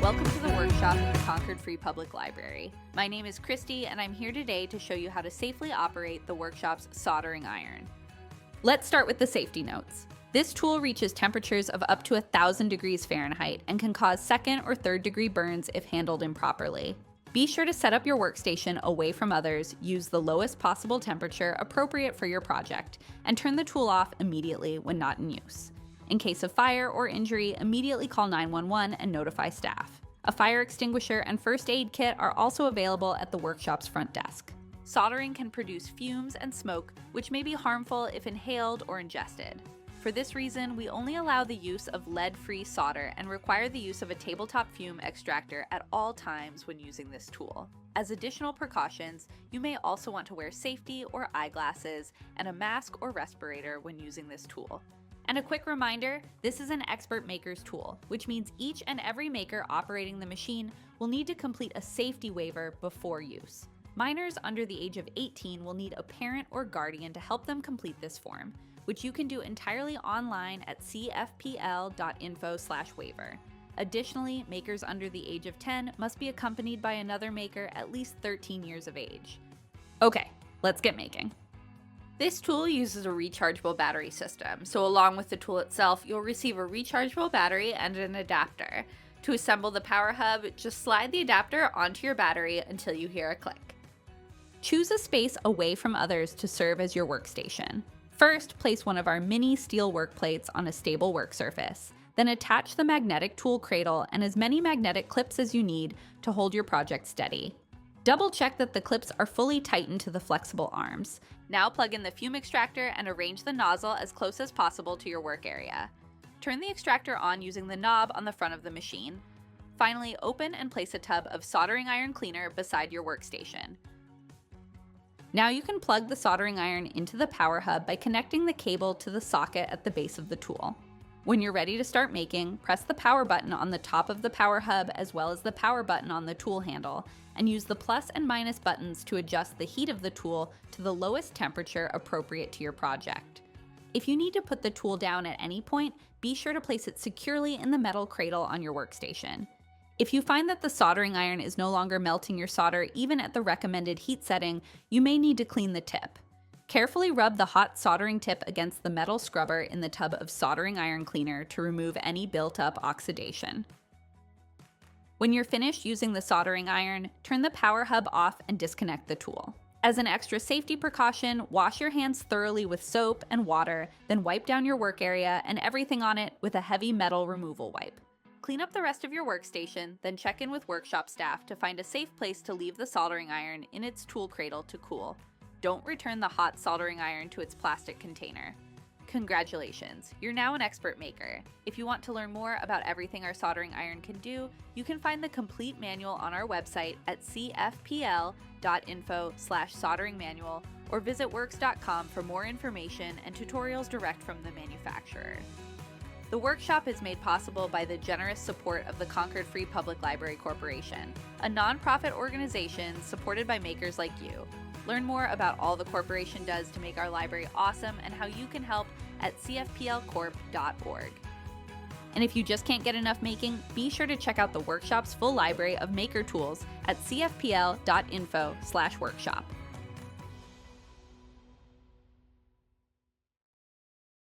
Welcome to the workshop at the Concord Free Public Library. My name is Christy, and I'm here today to show you how to safely operate the workshop's soldering iron. Let's start with the safety notes. This tool reaches temperatures of up to 1,000 degrees Fahrenheit and can cause second or third degree burns if handled improperly. Be sure to set up your workstation away from others, use the lowest possible temperature appropriate for your project, and turn the tool off immediately when not in use. In case of fire or injury, immediately call 911 and notify staff. A fire extinguisher and first aid kit are also available at the workshop's front desk. Soldering can produce fumes and smoke, which may be harmful if inhaled or ingested. For this reason, we only allow the use of lead-free solder and require the use of a tabletop fume extractor at all times when using this tool. As additional precautions, you may also want to wear safety or eyeglasses and a mask or respirator when using this tool. And a quick reminder, this is an expert maker's tool, which means each and every maker operating the machine will need to complete a safety waiver before use. Minors under the age of 18 will need a parent or guardian to help them complete this form, which you can do entirely online at cfpl.info/waiver. Additionally, makers under the age of 10 must be accompanied by another maker at least 13 years of age. Okay, let's get making. This tool uses a rechargeable battery system, so along with the tool itself, you'll receive a rechargeable battery and an adapter. To assemble the power hub, just slide the adapter onto your battery until you hear a click. Choose a space away from others to serve as your workstation. First, place one of our mini steel work plates on a stable work surface. Then attach the magnetic tool cradle and as many magnetic clips as you need to hold your project steady. Double check that the clips are fully tightened to the flexible arms. Now plug in the fume extractor and arrange the nozzle as close as possible to your work area. Turn the extractor on using the knob on the front of the machine. Finally, open and place a tub of soldering iron cleaner beside your workstation. Now you can plug the soldering iron into the power hub by connecting the cable to the socket at the base of the tool. When you're ready to start making, press the power button on the top of the power hub as well as the power button on the tool handle, and use the plus and minus buttons to adjust the heat of the tool to the lowest temperature appropriate to your project. If you need to put the tool down at any point, be sure to place it securely in the metal cradle on your workstation. If you find that the soldering iron is no longer melting your solder even at the recommended heat setting, you may need to clean the tip. Carefully rub the hot soldering tip against the metal scrubber in the tub of soldering iron cleaner to remove any built-up oxidation. When you're finished using the soldering iron, turn the power hub off and disconnect the tool. As an extra safety precaution, wash your hands thoroughly with soap and water, then wipe down your work area and everything on it with a heavy metal removal wipe. Clean up the rest of your workstation, then check in with workshop staff to find a safe place to leave the soldering iron in its tool cradle to cool. Don't return the hot soldering iron to its plastic container. Congratulations, you're now an expert maker. If you want to learn more about everything our soldering iron can do, you can find the complete manual on our website at cfpl.info/solderingmanual or visit worx.com for more information and tutorials direct from the manufacturer. The workshop is made possible by the generous support of the Concord Free Public Library Corporation, a nonprofit organization supported by makers like you. Learn more about all the corporation does to make our library awesome and how you can help at cfplcorp.org. And if you just can't get enough making, be sure to check out the workshop's full library of maker tools at cfpl.info/workshop.